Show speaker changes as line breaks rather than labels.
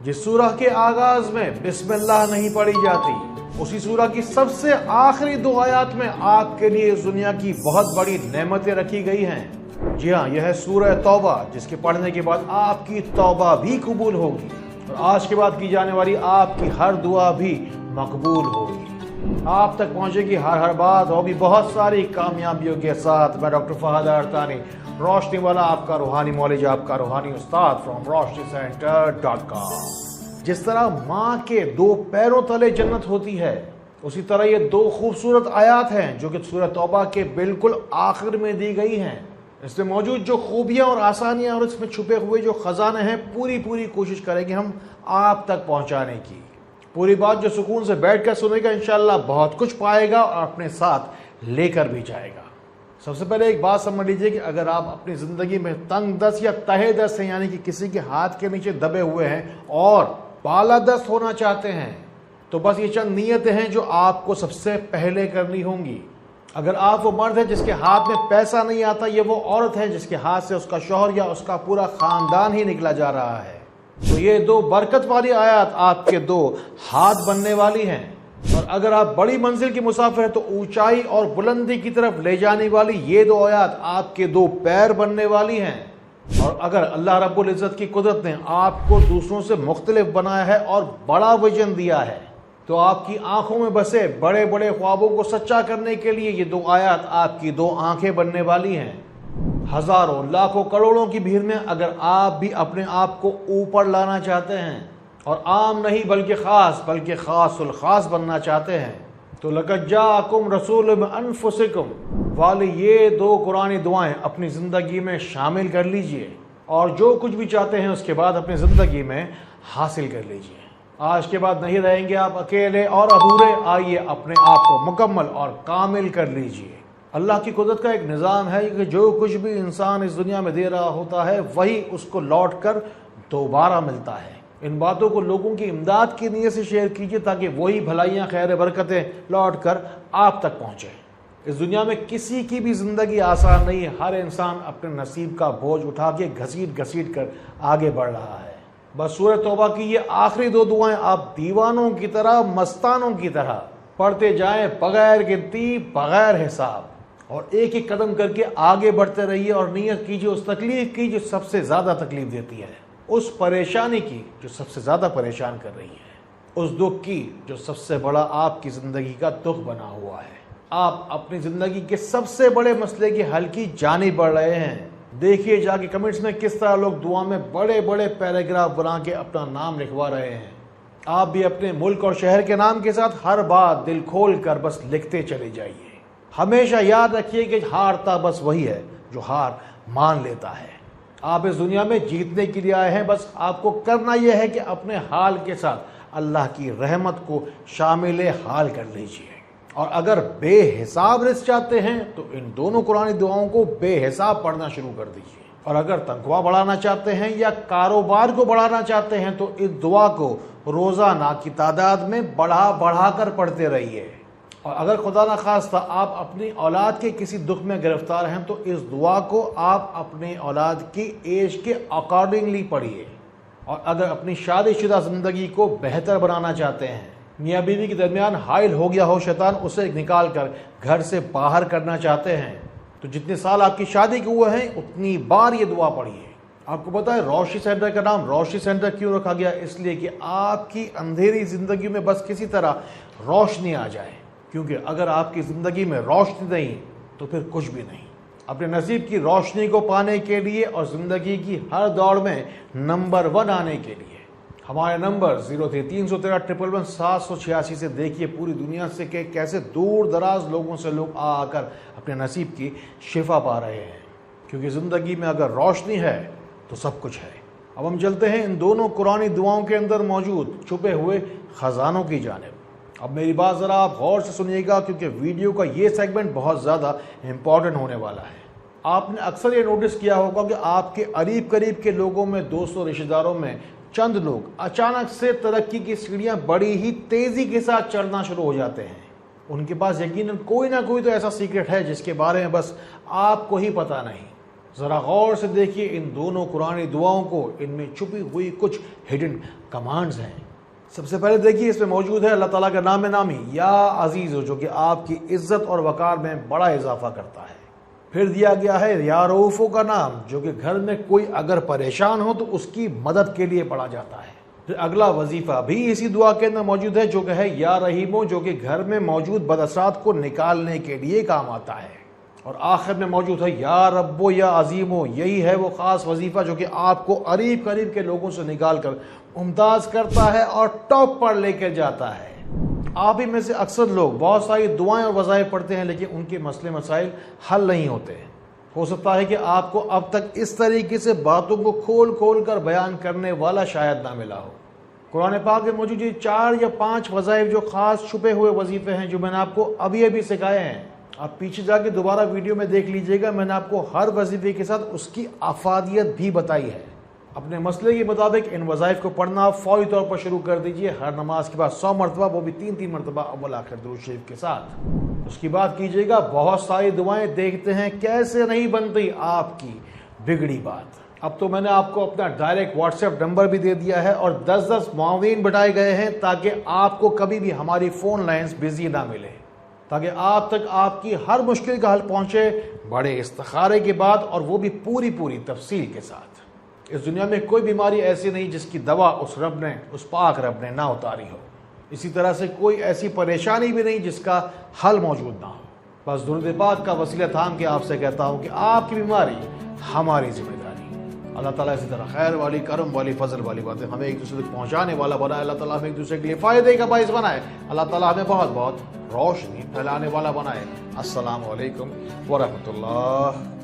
जिस सूरह के आगाज में बिस्मिल्लाह नहीं पढ़ी जाती, उसी सूरह की सबसे आखिरी 2 आयत में आपके लिए इस दुनिया की बहुत बड़ी नेमतें रखी गई हैं। जी हाँ, यह है सूरह तौबा, जिसके पढ़ने के बाद आपकी तौबा भी कबूल होगी और आज के बाद की जाने वाली आपकी हर दुआ भी मकबूल होगी। आप तक पहुंचेगी हर बात और भी बहुत सारी कामयाबियों के साथ। मैं डॉक्टर फहद अरतानी, रोशनी वाला, आपका रूहानी मौलवी, आपका रूहानी उस्ताद फ्रॉम roshnicenter.com। जिस तरह माँ के 2 पैरों तले जन्नत होती है, उसी तरह ये 2 खूबसूरत आयत हैं जो कि सूरह तौबा के बिल्कुल आखिर में दी गई हैं। इसमें मौजूद जो खूबियाँ और आसानियाँ और इसमें छुपे हुए जो खजाने हैं, पूरी कोशिश करेंगे हम आप तक पहुँचाने की। पूरी बात जो सुकून से बैठ कर सुनेगा, इंशाअल्लाह बहुत कुछ पाएगा और अपने साथ लेकर भी जाएगा। सबसे पहले एक बात समझ लीजिए कि अगर आप अपनी ज़िंदगी में तंग दस्त या तहे दस्त हैं, यानी कि किसी के हाथ के नीचे दबे हुए हैं और बाला दस्त होना चाहते हैं, तो बस ये चंद नियतें हैं जो आपको सबसे पहले करनी होंगी। अगर आप वो मर्द है जिसके हाथ में पैसा नहीं आता, ये वो औरत है जिसके हाथ से उसका शौहर या उसका पूरा ख़ानदान ही निकला जा रहा है, तो ये 2 बरकत वाली आयत आपके 2 हाथ बनने वाली हैं। और अगर आप बड़ी मंजिल की मुसाफिर हैं तो ऊंचाई और बुलंदी की तरफ ले जाने वाली ये 2 आयत आपके 2 पैर बनने वाली हैं। और अगर अल्लाह रब्बुल इज़्ज़त की कुदरत ने आपको दूसरों से मुख्तलिफ बनाया है और बड़ा विजन दिया है, तो आपकी आंखों में बसे बड़े बड़े ख्वाबों को सच्चा करने के लिए ये 2 आयत आपकी 2 आंखें बनने वाली हैं। हजारों लाखों करोड़ों की भीड़ में अगर आप भी अपने आप को ऊपर लाना चाहते हैं और आम नहीं बल्कि खासुल खास बनना चाहते हैं, तो लक़द जाअकुम रसूलुम मिन अनफुसिकुम वाली ये 2 कुरानी दुआएं अपनी ज़िंदगी में शामिल कर लीजिए और जो कुछ भी चाहते हैं उसके बाद अपनी ज़िंदगी में हासिल कर लीजिए। आज के बाद नहीं रहेंगे आप अकेले और अधूरे। आइए अपने आप को मुकम्मल और कामिल कर लीजिए। अल्लाह की कुदरत का एक निज़ाम है कि जो कुछ भी इंसान इस दुनिया में दे रहा होता है, वही उसको लौट कर दोबारा मिलता है। इन बातों को लोगों की इमदाद की नीयत से शेयर कीजिए ताकि वही भलाइयाँ, खैर, बरकतें लौट कर आप तक पहुँचे। इस दुनिया में किसी की भी ज़िंदगी आसान नहीं है। हर इंसान अपने नसीब का बोझ उठा के घसीट कर आगे बढ़ रहा है। बस सूरह तौबा की ये आखिरी 2 दुआएं आप दीवानों की तरह, मस्तानों की तरह पढ़ते जाएं, बगैर गिनती, बगैर हिसाब, और एक कदम करके आगे बढ़ते रहिए और नियत कीजिए उस तकलीफ की जो सबसे ज़्यादा तकलीफ देती है, उस परेशानी की जो सबसे ज़्यादा परेशान कर रही है, उस दुख की जो सबसे बड़ा आपकी ज़िंदगी का दुख बना हुआ है। आप अपनी ज़िंदगी के सबसे बड़े मसले की हल की जानिब बढ़ रहे हैं। देखिए जाके कमेंट्स में किस तरह लोग दुआ में बड़े बड़े पैराग्राफ बना के अपना नाम लिखवा रहे हैं। आप भी अपने मुल्क और शहर के नाम के साथ हर बात दिल खोल कर बस लिखते चले जाइए। हमेशा याद रखिए कि हारता बस वही है जो हार मान लेता है। आप इस दुनिया में जीतने के लिए आए हैं, बस आपको करना यह है कि अपने हाल के साथ अल्लाह की रहमत को शामिल हाल कर लीजिए। और अगर बेहिसाब रिज़्क़ चाहते हैं तो इन दोनों कुरानी दुआओं को बेहिसाब पढ़ना शुरू कर दीजिए। और अगर तनख्वाह बढ़ाना चाहते हैं या कारोबार को बढ़ाना चाहते हैं तो इस दुआ को रोज़ाना की तादाद में बढ़ा कर पढ़ते रहिए। और अगर खुदा न खास्ता आप अपनी औलाद के किसी दुख में गिरफ्तार हैं तो इस दुआ को आप अपनी औलाद की एज के अकॉर्डिंगली पढ़िए। और अगर अपनी शादीशुदा ज़िंदगी को बेहतर बनाना चाहते हैं, मियाँ बीवी के दरमियान हाइल हो गया हो शैतान, उसे निकाल कर घर से बाहर करना चाहते हैं, तो जितने साल आपकी शादी के हुए हैं उतनी बार ये दुआ पढ़िए। आपको पता है रोशनी सेंटर का नाम रोशनी सेंटर क्यों रखा गया? इसलिए कि आपकी अंधेरी ज़िंदगी में बस किसी तरह रोशनी आ जाए, क्योंकि अगर आपकी ज़िंदगी में रोशनी नहीं तो फिर कुछ भी नहीं। अपने नसीब की रोशनी को पाने के लिए और ज़िंदगी की हर दौड़ में नंबर 1 आने के लिए हमारे नंबर 03-313-111-786 से देखिए पूरी दुनिया से कि कैसे दूर दराज लोगों से लोग आकर अपने नसीब की शिफा पा रहे हैं। क्योंकि ज़िंदगी में अगर रोशनी है तो सब कुछ है। अब हम चलते हैं इन दोनों कुरानी दुआओं के अंदर मौजूद छुपे हुए ख़जानों की जानिब। अब मेरी बात ज़रा आप गौर से सुनिएगा, क्योंकि वीडियो का ये सेगमेंट बहुत ज़्यादा इम्पॉर्टेंट होने वाला है। आपने अक्सर ये नोटिस किया होगा कि आपके करीब के लोगों में, दोस्तों, रिश्तेदारों में चंद लोग अचानक से तरक्की की सीढ़ियाँ बड़ी ही तेज़ी के साथ चढ़ना शुरू हो जाते हैं। उनके पास यकीनन कोई ना कोई तो ऐसा सीक्रेट है जिसके बारे में बस आपको ही पता नहीं। ذرا غور سے دیکھیے ان دونوں قرآنی دعاؤں کو، ان میں چھپی ہوئی کچھ ہڈن کمانڈز ہیں۔ سب سے پہلے دیکھیے اس میں موجود ہے اللہ تعالیٰ کا نام نامی یا عزیز، جو کہ آپ کی عزت اور وقار میں بڑا اضافہ کرتا ہے۔ پھر دیا گیا ہے یا رؤوف کا نام، جو کہ گھر میں کوئی اگر پریشان ہو تو اس کی مدد کے لیے پڑھا جاتا ہے۔ پھر اگلا وظیفہ بھی اسی دعا کے اندر موجود ہے، جو کہ ہے یا رحیم، جو کہ گھر میں موجود بد اثرات کو نکالنے کے لیے کام آتا ہے۔ اور آخر میں موجود ہے یا رب یا عظیم، یہی ہے وہ خاص وظیفہ جو کہ آپ کو قریب کے لوگوں سے نکال کر ممتاز کرتا ہے اور ٹاپ پر لے کے جاتا ہے۔ آپ ہی میں سے اکثر لوگ بہت ساری دعائیں اور وظائف پڑھتے ہیں، لیکن ان کے مسئلے مسائل حل نہیں ہوتے۔ ہو سکتا ہے کہ آپ کو اب تک اس طریقے سے باتوں کو کھول کر بیان کرنے والا شاید نہ ملا ہو۔ قرآن پاک میں موجود یہ 4 یا 5 وظائف جو خاص چھپے ہوئے وظیفے ہیں، جو میں نے آپ کو ابھی سکھائے ہیں۔ آپ پیچھے جا کے دوبارہ ویڈیو میں دیکھ لیجئے گا، میں نے آپ کو ہر وظیفے کے ساتھ اس کی افادیت بھی بتائی ہے۔ اپنے مسئلے کے مطابق ان وظائف کو پڑھنا فوری طور پر شروع کر دیجئے، ہر نماز کے بعد 100 مرتبہ، وہ بھی 3 مرتبہ اول آخر درود شریف کے ساتھ۔ اس کی بات کیجئے گا، بہت ساری دعائیں دیکھتے ہیں کیسے نہیں بنتی آپ کی بگڑی بات۔ اب تو میں نے آپ کو اپنا ڈائریکٹ واٹس ایپ نمبر بھی دے دیا ہے اور 10 معاون بٹائے گئے ہیں، تاکہ آپ کو کبھی بھی ہماری فون لائنز بزی نہ ملے، تاکہ آپ تک آپ کی ہر مشکل کا حل پہنچے بڑے استخارے کے بعد، اور وہ بھی پوری تفصیل کے ساتھ۔ اس دنیا میں کوئی بیماری ایسی نہیں جس کی دوا اس پاک رب نے نہ اتاری ہو، اسی طرح سے کوئی ایسی پریشانی بھی نہیں جس کا حل موجود نہ ہو۔ بس درود پاک کا وسیلہ تھام کے آپ سے کہتا ہوں کہ آپ کی بیماری ہماری ذمہ داری۔ اللہ تعالیٰ اسی طرح خیر والی، کرم والی، فضل والی باتیں ہمیں ایک دوسرے تک پہنچانے والا بنائے۔ اللہ تعالیٰ ہمیں ایک دوسرے کے لیے فائدے کا باعث بنائے۔ اللہ تعالیٰ ہمیں بہت روشنی پھیلانے والا بنائے۔ السلام علیکم ورحمۃ اللہ۔